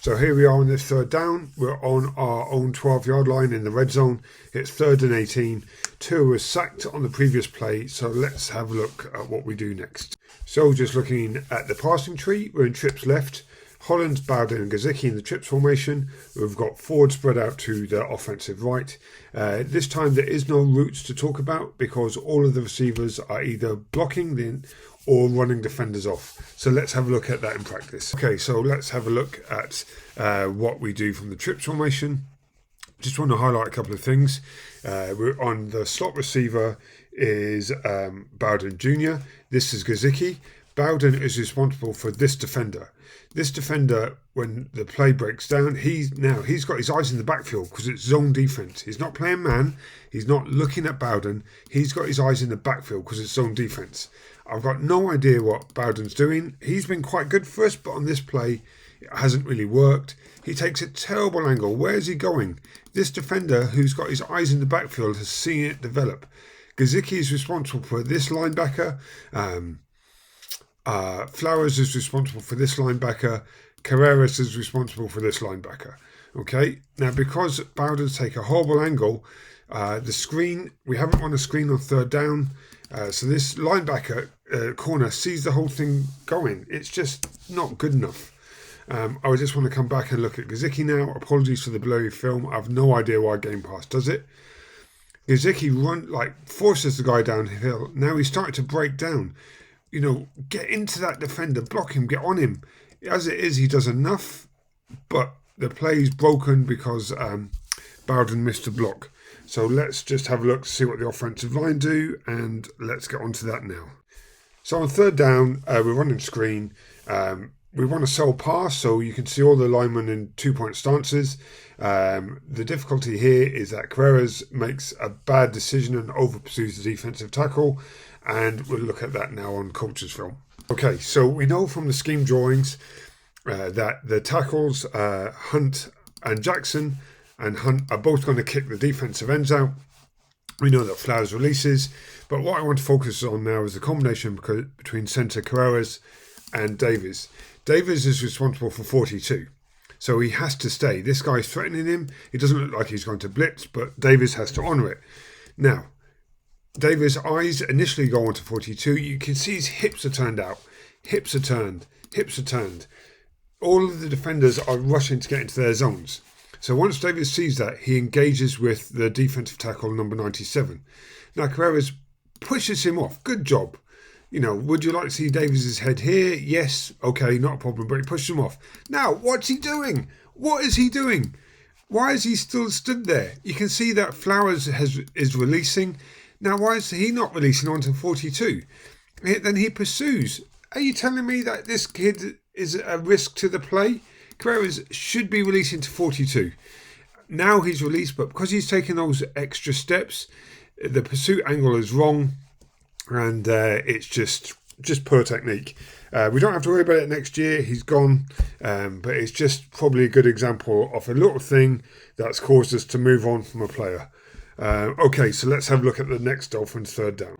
So here we are on this third down. We're on our own 12-yard line in the red zone. It's 3rd and 18. Tua was sacked on the previous play, so let's have a look at what we do next. So just looking at the passing tree, we're in trips left. Hollins, Bowden and Gesicki in the trips formation. We've got Ford spread out to the offensive right. This time there is no routes to talk about because all of the receivers are either blocking or running defenders off. So let's have a look at that in practice. Okay, so let's have a look at what we do from the trips formation. Just want to highlight a couple of things. We're on the slot receiver is Bowden Jr. This is Gesicki. Bowden is responsible for this defender. This defender, when the play breaks down, he's got his eyes in the backfield because it's zone defense. He's not playing man. He's not looking at Bowden. He's got his eyes in the backfield because it's zone defense. I've got no idea what Bowden's doing. He's been quite good for us, but on this play, it hasn't really worked. He takes a terrible angle. Where is he going? This defender, who's got his eyes in the backfield, has seen it develop. Gesicki is responsible for this linebacker. Flowers is responsible for this linebacker. Karras is responsible for this linebacker. Okay, now because Bowden's take a horrible angle, the screen, we haven't run a screen on 3rd down. So this linebacker corner sees the whole thing going. It's just not good enough. I just want to come back and look at Gesicki now. Apologies for the blurry film. I have no idea why Game Pass does it. Gesicki forces the guy downhill. Now he's starting to break down. Get into that defender, block him, get on him. As it is, he does enough, but the play's broken because Bowden missed a block. So let's just have a look to see what the offensive line do, and let's get onto that now. So on 3rd down, we're running screen. We want to sell pass, so you can see all the linemen in 2-point stances. The difficulty here is that Karras makes a bad decision and over-pursues the defensive tackle, and we'll look at that now on coach's film. Okay, so we know from the scheme drawings that the tackles, Hunt and Jackson, and Hunt are both going to kick the defensive ends out. We know that Flowers releases, but what I want to focus on now is the combination between centre Karras and Davis. Davis is responsible for 42, so he has to stay. This guy's threatening him. It doesn't look like he's going to blitz, but Davis has to honour it. Now, Davis' eyes initially go on to 42. You can see his hips are turned out. Hips are turned. All of the defenders are rushing to get into their zones. So once Davis sees that, he engages with the defensive tackle number 97. Now, Karras pushes him off. Good job. Would you like to see Davis's head here? Yes. Okay, not a problem. But he pushes him off. Now, what's he doing? What is he doing? Why is he still stood there? You can see that Flowers is releasing. Now, why is he not releasing onto 42? Then he pursues. Are you telling me that this kid is a risk to the play? Karras should be releasing to 42. Now he's released, but because he's taking those extra steps, the pursuit angle is wrong, and it's just poor technique. We don't have to worry about it next year. He's gone, but it's just probably a good example of a little thing that's caused us to move on from a player. Okay, so let's have a look at the next Dolphins 3rd down.